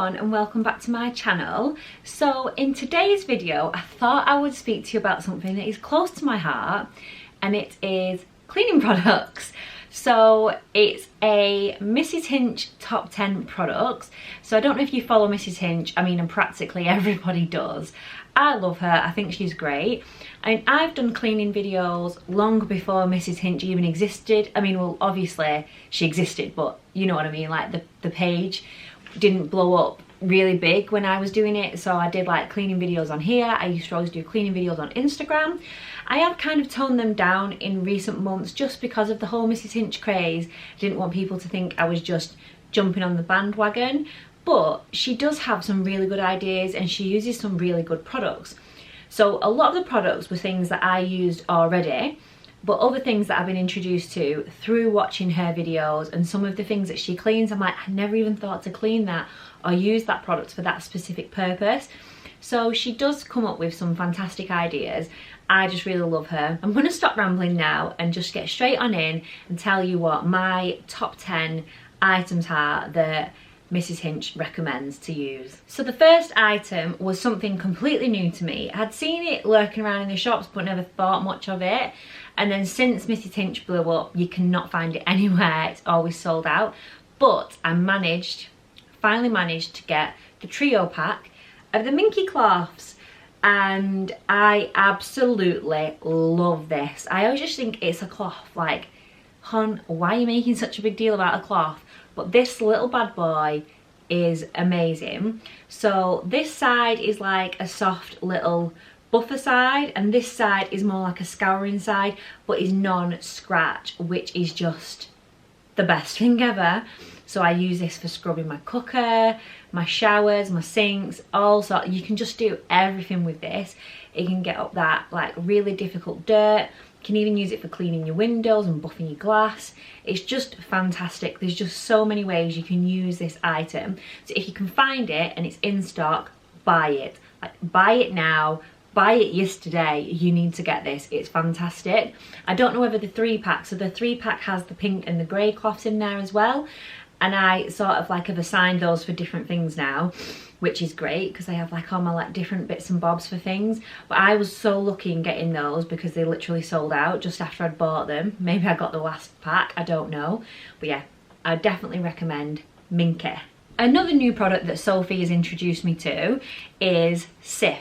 everyone and welcome back to my channel. So in today's video I thought I would speak to you about something that is close to my heart, and it is cleaning products. So it's a Mrs Hinch top 10 products. So I don't know if you follow Mrs Hinch. I mean, and practically everybody does. I love her, I think she's great. I mean, I've done cleaning videos long before Mrs Hinch even existed. I mean, well, obviously she existed, but you know what I mean, like the page didn't blow up really big when I was doing it. So I did like cleaning videos on here. I used to always do cleaning videos on Instagram. I have kind of toned them down in recent months just because of the whole Mrs Hinch craze. I didn't want people to think I was just jumping on the bandwagon. But she does have some really good ideas and she uses some really good products. So a lot of the products were things that I used already, but other things that I've been introduced to through watching her videos, and some of the things that she cleans, I'm like, I never even thought to clean that or use that product for that specific purpose. So she does come up with some fantastic ideas. I just really love her. I'm going to stop rambling now and just get straight on in and tell you what my top 10 items are that Mrs Hinch recommends to use. So the first item was something completely new to me. I had seen it lurking around in the shops but never thought much of it. And then since Mrs Hinch blew up, you cannot find it anywhere. It's always sold out. But I finally managed to get the trio pack of the Minky cloths. And I absolutely love this. I always just think it's a cloth. Like, hon, why are you making such a big deal about a cloth? But this little bad boy is amazing. So this side is like a soft little buffer side, and this side is more like a scouring side, but is non-scratch, which is just the best thing ever. So I use this for scrubbing my cooker, my showers, my sinks, also you can just do everything with this. It can get up that like really difficult dirt. You can even use it for cleaning your windows and buffing your glass. It's just fantastic. There's just so many ways you can use this item. So if you can find it and it's in stock, buy it. Like, buy it now. Buy it yesterday. You need to get this. It's fantastic. I don't know whether the 3-pack, so the 3-pack has the pink and the grey cloths in there as well. And I sort of like have assigned those for different things now, which is great because I have like all my like different bits and bobs for things. But I was so lucky in getting those because they literally sold out just after I'd bought them. Maybe I got the last pack, I don't know. But yeah, I definitely recommend Minky. Another new product that Sophie has introduced me to is Cif,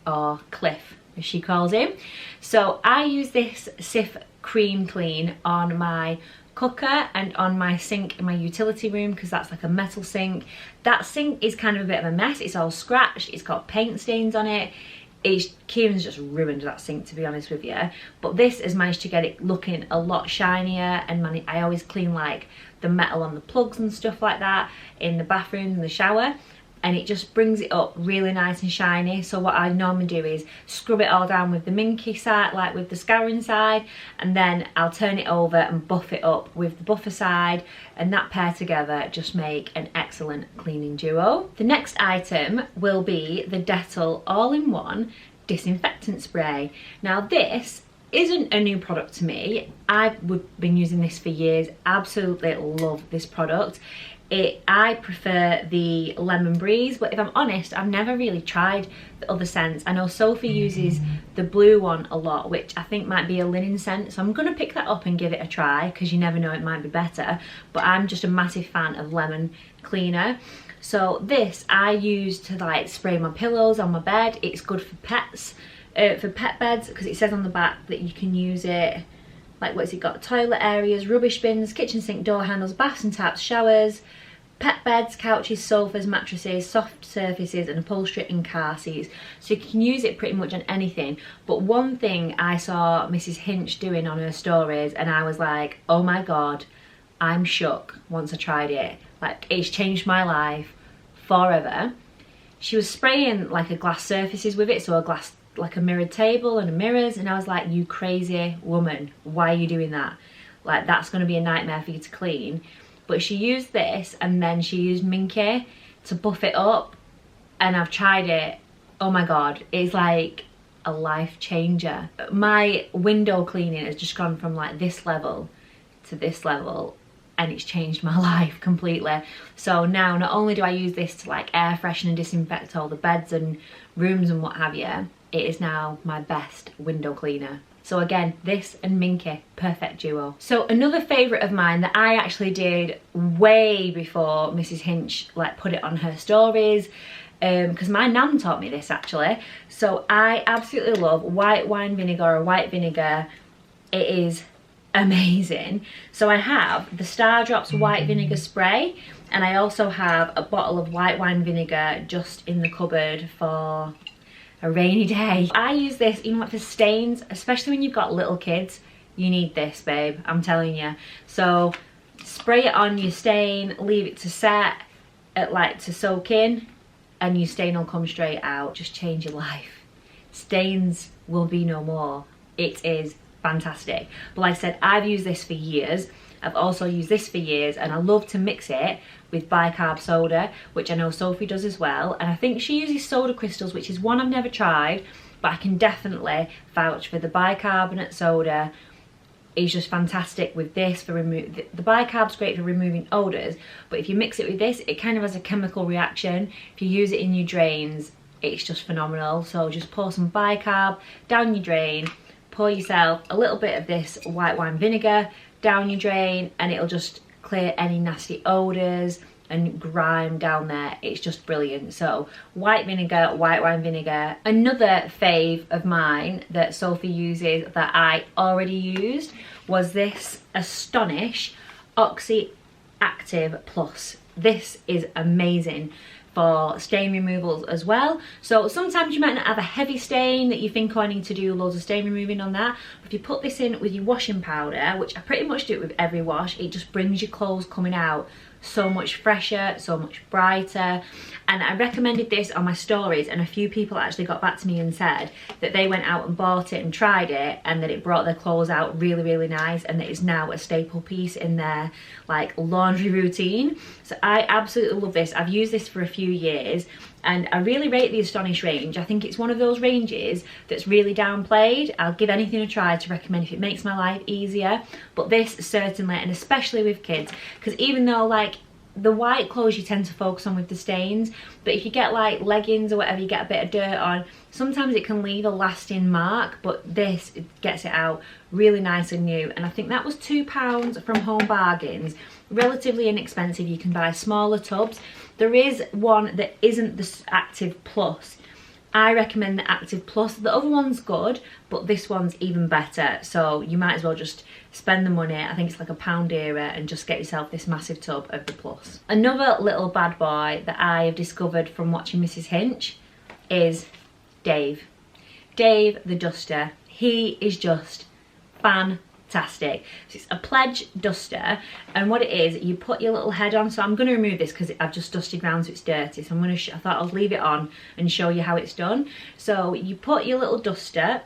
or Cliff as she calls him. So I use this Cif cream clean on my cooker and on my sink in my utility room because that's like a metal sink. That sink is kind of a bit of a mess. It's all scratched, it's got paint stains on it. Kieran's just ruined that sink, to be honest with you. But this has managed to get it looking a lot shinier, and I always clean like the metal on the plugs and stuff like that in the bathroom and the shower. And it just brings it up really nice and shiny. So what I normally do is scrub it all down with the Minky side, like with the scouring side, and then I'll turn it over and buff it up with the buffer side, and that pair together just make an excellent cleaning duo. The next item will be the Dettol all-in-one Disinfectant Spray. Now this isn't a new product to me. I've been using this for years. Absolutely love this product. I prefer the Lemon Breeze, but if I'm honest, I've never really tried the other scents. I know Sophie uses the blue one a lot, which I think might be a linen scent, so I'm going to pick that up and give it a try because you never know, it might be better. But I'm just a massive fan of lemon cleaner. So this I use to like spray my pillows on my bed. It's good for pets, for pet beds, because it says on the back that you can use it like, what's it got? Toilet areas, rubbish bins, kitchen sink door handles, baths and taps, showers, pet beds, couches, sofas, mattresses, soft surfaces and upholstery and car seats. So you can use it pretty much on anything. But one thing I saw Mrs Hinch doing on her stories and I was like, oh my god, I'm shook once I tried it. Like, it's changed my life forever. She was spraying like a glass surfaces with it, so a glass, like a mirrored table and mirrors, and I was like, you crazy woman, why are you doing that? Like, that's going to be a nightmare for you to clean. But she used this and then she used Minky to buff it up, and I've tried it. Oh my god, it's like a life changer. My window cleaning has just gone from like this level to this level and it's changed my life completely. So now not only do I use this to like air freshen and disinfect all the beds and rooms and what have you, it is now my best window cleaner. So again, this and Minky, perfect duo. So another favourite of mine that I actually did way before Mrs Hinch like put it on her stories, because my nan taught me this actually. So I absolutely love white wine vinegar or white vinegar. It is amazing. So I have the Star Drops white vinegar spray, and I also have a bottle of white wine vinegar just in the cupboard for a rainy day. I use this even like for stains, especially when you've got little kids. You need this, babe, I'm telling you. So spray it on your stain, leave it to set, to soak in, and your stain will come straight out. Just change your life. Stains will be no more. It is fantastic. But like I said, I've used this for years. I've also used this for years, and I love to mix it with bicarb soda, which I know Sophie does as well. And I think she uses soda crystals, which is one I've never tried, but I can definitely vouch for the bicarbonate soda. Is just fantastic with this for the bicarb's great for removing odours, but if you mix it with this, it kind of has a chemical reaction. If you use it in your drains, it's just phenomenal. So just pour some bicarb down your drain, pour yourself a little bit of this white wine vinegar down your drain, and it'll just clear any nasty odours and grime down there. It's just brilliant. So white vinegar, white wine vinegar. Another fave of mine that Sophie uses that I already used was this Astonish Oxy Active Plus. This is amazing for stain removals as well. So sometimes you might not have a heavy stain that you think, oh, I need to do loads of stain removing on that. If you put this in with your washing powder, which I pretty much do it with every wash, it just brings your clothes coming out so much fresher, so much brighter. And I recommended this on my stories, and a few people actually got back to me and said that they went out and bought it and tried it, and that it brought their clothes out really, really nice, and that it's now a staple piece in their like laundry routine. So I absolutely love this. I've used this for a few years, and I really rate the Astonish range. I think it's one of those ranges that's really downplayed. I'll give anything a try to recommend if it makes my life easier, but this certainly, and especially with kids, because even though like the white clothes you tend to focus on with the stains, but if you get like leggings or whatever, you get a bit of dirt on, sometimes it can leave a lasting mark, but this gets it out really nice and new. And I think that was £2 from Home Bargains. Relatively inexpensive. You can buy smaller tubs. There is one that isn't the Active Plus. I recommend the Active Plus. The other one's good, but this one's even better. So you might as well just spend the money. I think it's like £1 dearer, and just get yourself this massive tub of the Plus. Another little bad boy that I have discovered from watching Mrs Hinch is Dave. Dave the duster. He is just fantastic. So it's a Pledge duster, and what it is, you put your little head on. So I'm going to remove this because I've just dusted around so it's dirty, so I'm going to I thought I'll leave it on and show you how it's done. So you put your little duster,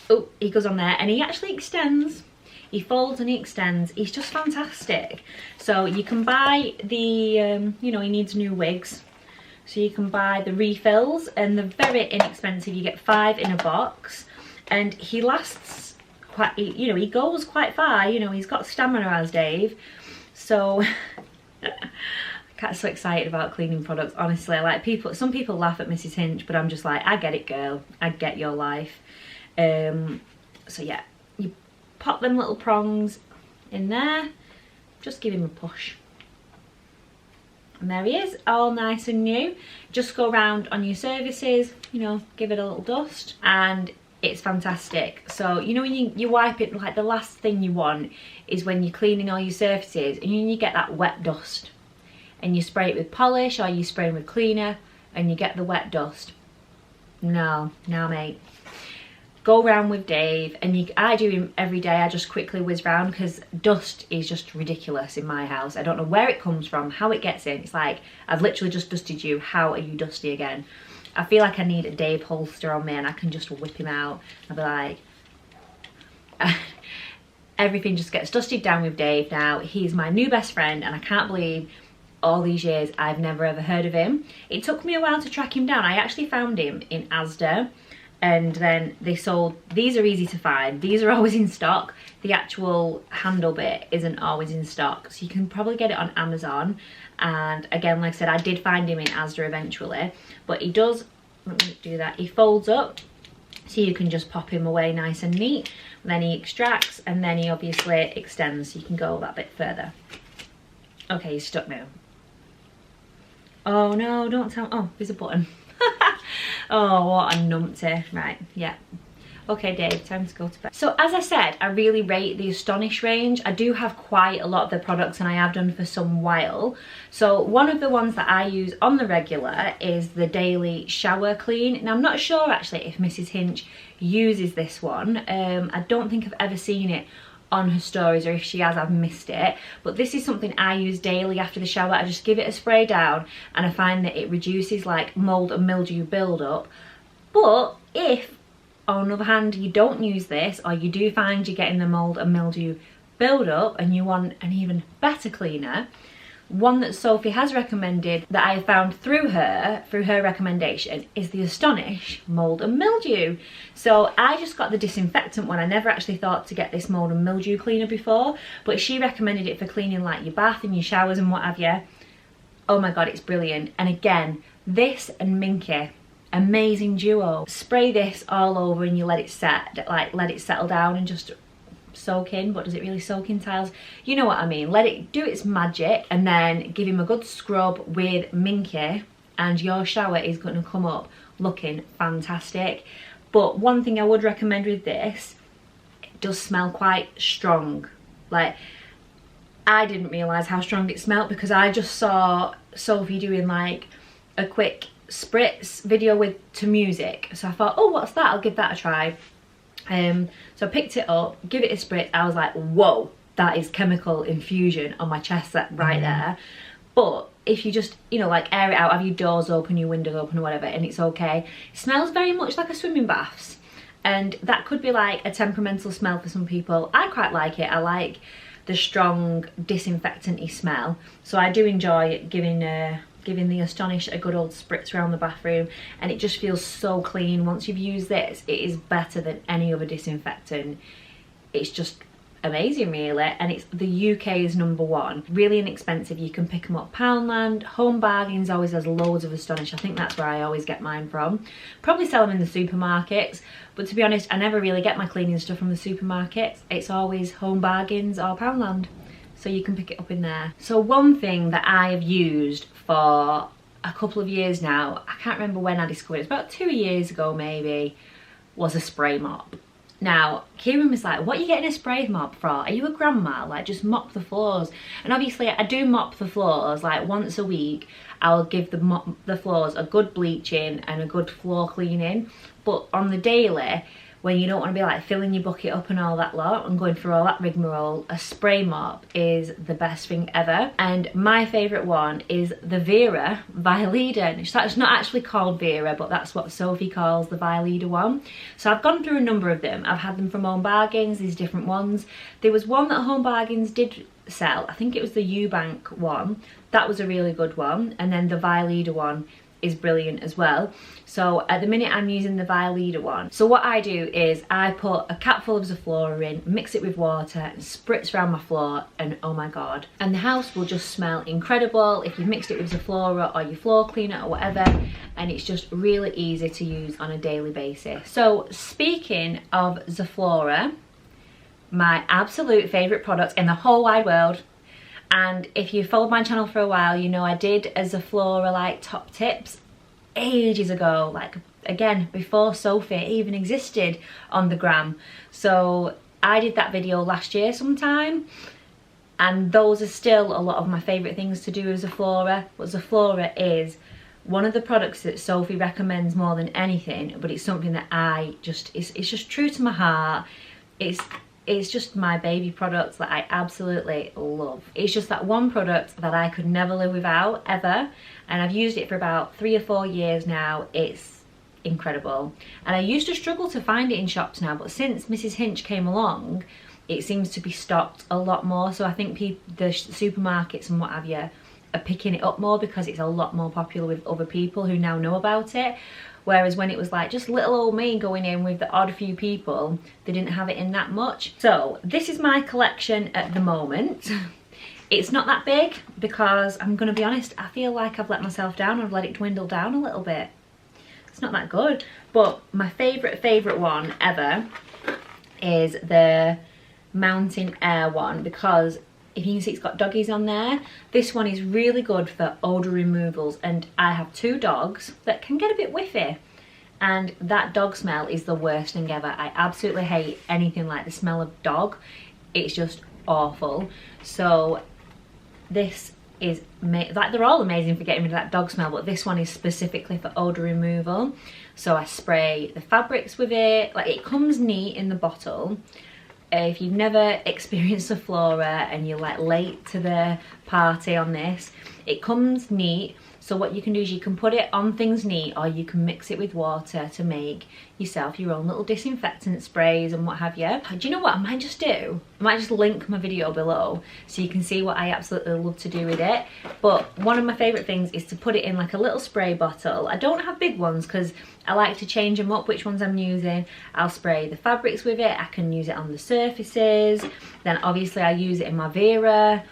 oh, he goes on there, and he actually extends. He folds and he extends. He's just fantastic. So you can buy the you know, he needs new wigs, so you can buy the refills, and they're very inexpensive. You get 5 in a box, and he lasts quite, you know, he goes quite far. You know, he's got stamina as Dave. So I get so excited about cleaning products, honestly. Like some people laugh at Mrs Hinch, but I'm just like, I get it, girl. I get your life. So yeah, you pop them little prongs in there, just give him a push, and there he is, all nice and new. Just go around on your surfaces, you know, give it a little dust, and it's fantastic. So you know, when you wipe it, like the last thing you want is when you're cleaning all your surfaces and you get that wet dust, and you spray it with polish or you spray it with cleaner and you get the wet dust. No mate, go round with Dave, and I do him every day. I just quickly whiz round because dust is just ridiculous in my house. I don't know where it comes from, how it gets in. It's like, I've literally just dusted you, how are you dusty again? I feel like I need a Dave holster on me, and I can just whip him out. I'll be like, everything just gets dusted down with Dave now. He's my new best friend, and I can't believe all these years I've never ever heard of him. It took me a while to track him down. I actually found him in Asda, and then they sold, these are easy to find, these are always in stock. The actual handle bit isn't always in stock, so you can probably get it on Amazon. And again, like I said, I did find him in Asda eventually, but he does, let me do that, he folds up so you can just pop him away nice and neat. And then he extracts, and then he obviously extends so you can go that bit further. Okay, he's stuck now. Oh no, don't tell, oh, there's a button. Oh, what a numpty. Right, yeah. Okay, Dave, time to go to bed. So as I said, I really rate the Astonish range. I do have quite a lot of the products, and I have done for some while. So one of the ones that I use on the regular is the Daily Shower Clean. Now I'm not sure actually if Mrs Hinch uses this one. I don't think I've ever seen it on her stories, or if she has, I've missed it. But this is something I use daily after the shower. I just give it a spray down, and I find that it reduces like mold and mildew build-up. But if, on the other hand, you don't use this, or you do find you're getting the mold and mildew build-up and you want an even better cleaner, one that Sophie has recommended that I found through her recommendation is the Astonish Mold and Mildew. So I just got the disinfectant one. I never actually thought to get this mold and mildew cleaner before, but she recommended it for cleaning like your bath and your showers and what have you. Oh my god, it's brilliant. And again, this and Minky, amazing duo. Spray this all over and you let it set, like let it settle down and just soak in. But does it really soak in tiles? You know what I mean. Let it do its magic, and then give him a good scrub with Minky, and your shower is going to come up looking fantastic. But one thing I would recommend with this, it does smell quite strong. Like, I didn't realise how strong it smelled because I just saw Sophie doing like a quick spritz video to music, so I thought, oh, what's that, I'll give that a try. So I picked it up, give it a spritz. I was like, whoa, that is chemical infusion on my chest right there. But if you just, you know, like air it out, have your doors open, your windows open or whatever, and it's okay. It smells very much like a swimming baths, and that could be like a temperamental smell for some people. I quite like it. I like the strong disinfectant-y smell, so I do enjoy giving the Astonish a good old spritz around the bathroom, and it just feels so clean. Once you've used this, it is better than any other disinfectant. It's just amazing really, and it's the UK's #1. Really inexpensive. You can pick them up Poundland. Home Bargains always has loads of Astonish. I think that's where I always get mine from. Probably sell them in the supermarkets, but to be honest, I never really get my cleaning stuff from the supermarkets. It's always Home Bargains or Poundland, so you can pick it up in there. So one thing that I have used for a couple of years now, I can't remember when I discovered it, it's about 2 years ago maybe, was a spray mop. Now, Kieran was like, what are you getting a spray mop for? Are you a grandma? Like, just mop the floors. And obviously I do mop the floors, like once a week. I'll give the floors a good bleaching and a good floor cleaning. But on the daily, when you don't want to be like filling your bucket up and all that lot and going through all that rigmarole, a spray mop is the best thing ever. And my favourite one is the Vera Violida. It's not actually called Vera, but that's what Sophie calls the Violida one. So I've gone through a number of them. I've had them from Home Bargains, these different ones. There was one that Home Bargains did sell. I think it was the Eubank one. That was a really good one. And then the Violida one is brilliant as well. So at the minute I'm using the Violida one. So what I do is I put a capful of Zoflora in, mix it with water, and spritz around my floor, and oh my god. And the house will just smell incredible if you've mixed it with Zoflora or your floor cleaner or whatever, and it's just really easy to use on a daily basis. So speaking of Zoflora, my absolute favourite product in the whole wide world, and if you followed my channel for a while, you know I did a Zoflora like top tips ages ago, like again before Sophie even existed on the gram. So I did that video last year sometime, and those are still a lot of my favourite things to do with Zoflora. But Zoflora is one of the products that Sophie recommends more than anything, but it's something that it's just true to my heart. It's just my baby product that I absolutely love. It's just that one product that I could never live without, ever. And I've used it for about 3 or 4 years now. It's incredible. And I used to struggle to find it in shops now, but since Mrs Hinch came along, it seems to be stocked a lot more. So I think the supermarkets and what have you are picking it up more because it's a lot more popular with other people who now know about it. Whereas when it was like just little old me going in with the odd few people, they didn't have it in that much. So this is my collection at the moment. It's not that big because I'm gonna be honest, I feel like I've let myself down. I've let it dwindle down a little bit. It's not that good. But my favourite one ever is the Mountain Air one, because if you can see it's got doggies on there. This one is really good for odour removals, and I have 2 dogs that can get a bit whiffy, and that dog smell is the worst thing ever. I absolutely hate anything like the smell of dog. It's just awful. So this is, like, they're all amazing for getting rid of that dog smell, but this one is specifically for odour removal. So I spray the fabrics with it. Like, it comes neat in the bottle. If you've never experienced a Flora and you're like late to the party on this, it comes neat. So what you can do is you can put it on things neat, or you can mix it with water to make yourself your own little disinfectant sprays and what have you. Do you know what I might just do? I might just link my video below so you can see what I absolutely love to do with it. But one of my favourite things is to put it in like a little spray bottle. I don't have big ones because I like to change them up, which ones I'm using. I'll spray the fabrics with it. I can use it on the surfaces. Then obviously I use it in my Vera.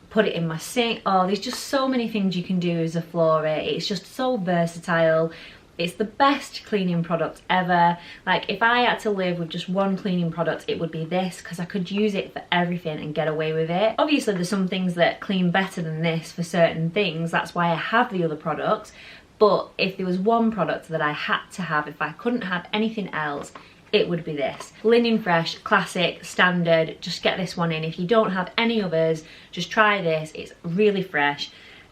Put it in my sink. Oh, there's just so many things you can do as a Flora. It's just so versatile. It's the best cleaning product ever. Like, if I had to live with just one cleaning product, it would be this, because I could use it for everything and get away with it. Obviously there's some things that clean better than this for certain things. That's why I have the other products. But if there was one product that I had to have, if I couldn't have anything else, it would be this. Linen Fresh, classic, standard. Just get this one in. If you don't have any others, just try this. It's really fresh.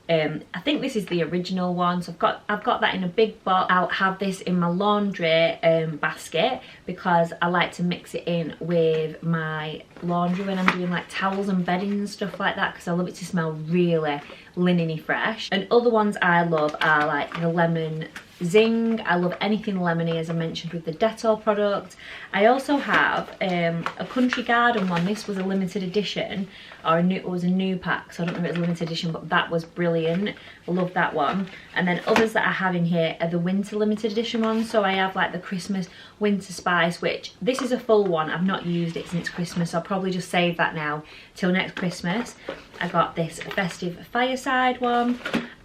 I think this is the original one, so I've got that in a big box. I'll have this in my laundry basket because I like to mix it in with my laundry when I'm doing like towels and bedding and stuff like that, because I love it to smell really linen-y fresh. And other ones I love are like the lemon zing. I love anything lemony, as I mentioned with the Dettol product. I also have a Country Garden one. This was a limited edition, or it was a new pack, so I don't know if it was a limited edition, but that was brilliant. I love that one. And then others that I have in here are the winter limited edition ones. So I have like the Christmas Winter Spice, which this is a full one. I've not used it since Christmas. I'll probably just save that now till next Christmas. I got this Festive Fireside one.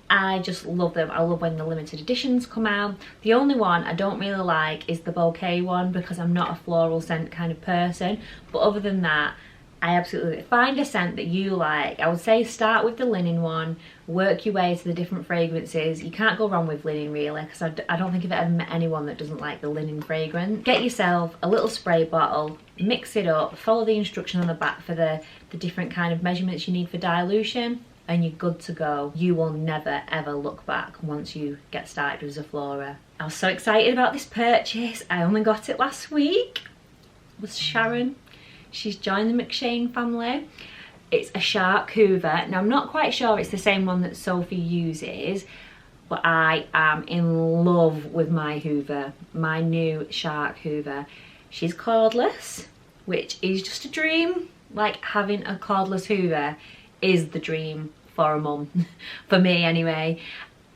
I just love them. I love when the limited editions come out. The only one I don't really like is the bouquet one, because I'm not a floral scent kind of person. But other than that, I absolutely find a scent that you like. I would say start with the linen one, work your way to the different fragrances. You can't go wrong with linen really, because I don't think I've ever met anyone that doesn't like the linen fragrance. Get yourself a little spray bottle, mix it up, follow the instruction on the back for the different kind of measurements you need for dilution, and you're good to go. You will never ever look back once you get started with Zaflora. I was so excited about this purchase. I only got it last week. It was Sharon. She's joined the McShane family. It's a Shark Hoover. Now I'm not quite sure it's the same one that Sophie uses, but I am in love with my Hoover, my new Shark Hoover. She's cordless, which is just a dream. Like, having a cordless Hoover is the dream for a mum, for me anyway.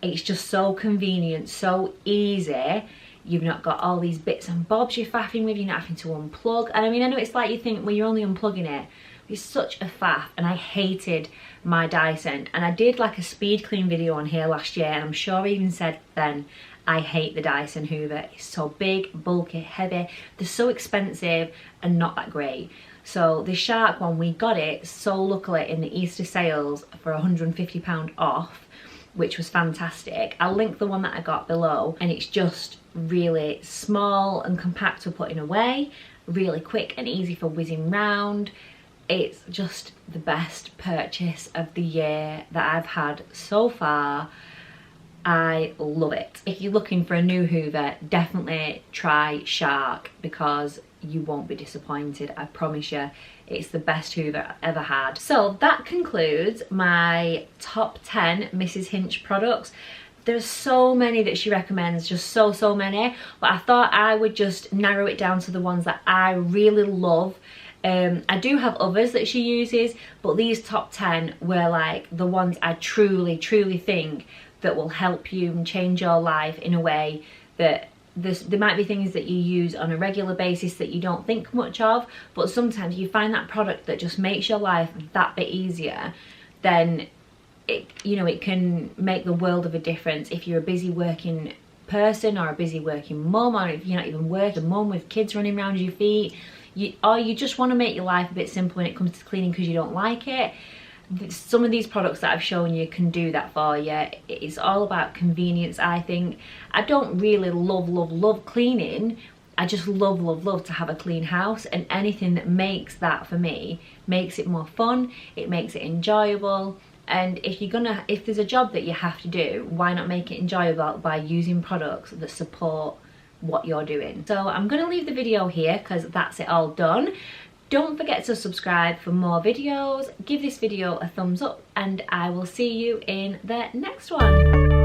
It's just so convenient, so easy. You've not got all these bits and bobs you're faffing with, you're not having to unplug. And I mean, I know it's like you think, well, you're only unplugging it. It's such a faff, and I hated my Dyson. And I did like a speed clean video on here last year, and I'm sure I even said then, I hate the Dyson Hoover. It's so big, bulky, heavy. They're so expensive and not that great. So the Shark one, we got it so luckily in the Easter sales for £150 off, which was fantastic. I'll link the one that I got below, and it's just really small and compact for putting away, really quick and easy for whizzing round. It's just the best purchase of the year that I've had so far. I love it. If you're looking for a new Hoover, definitely try Shark, because you won't be disappointed. I promise you, it's the best Hoover I've ever had. So that concludes my top 10 Mrs Hinch products. There's so many that she recommends, just so many, but I thought I would just narrow it down to the ones that I really love I do have others that she uses, but these top 10 were like the ones I truly think that will help you and change your life in a way that there might be things that you use on a regular basis that you don't think much of, but sometimes you find that product that just makes your life that bit easier. Then it, you know, it can make the world of a difference if you're a busy working person or a busy working mum, or if you're not even working, mum with kids running around your feet, or you just want to make your life a bit simpler when it comes to cleaning because you don't like it. Some of these products that I've shown you can do that for you. It's all about convenience, I think. I don't really love cleaning. I just love to have a clean house, and anything that makes that for me makes it more fun, it makes it enjoyable. And if there's a job that you have to do, why not make it enjoyable by using products that support what you're doing? So I'm gonna leave the video here because that's it all done. Don't forget to subscribe for more videos, give this video a thumbs up, and I will see you in the next one.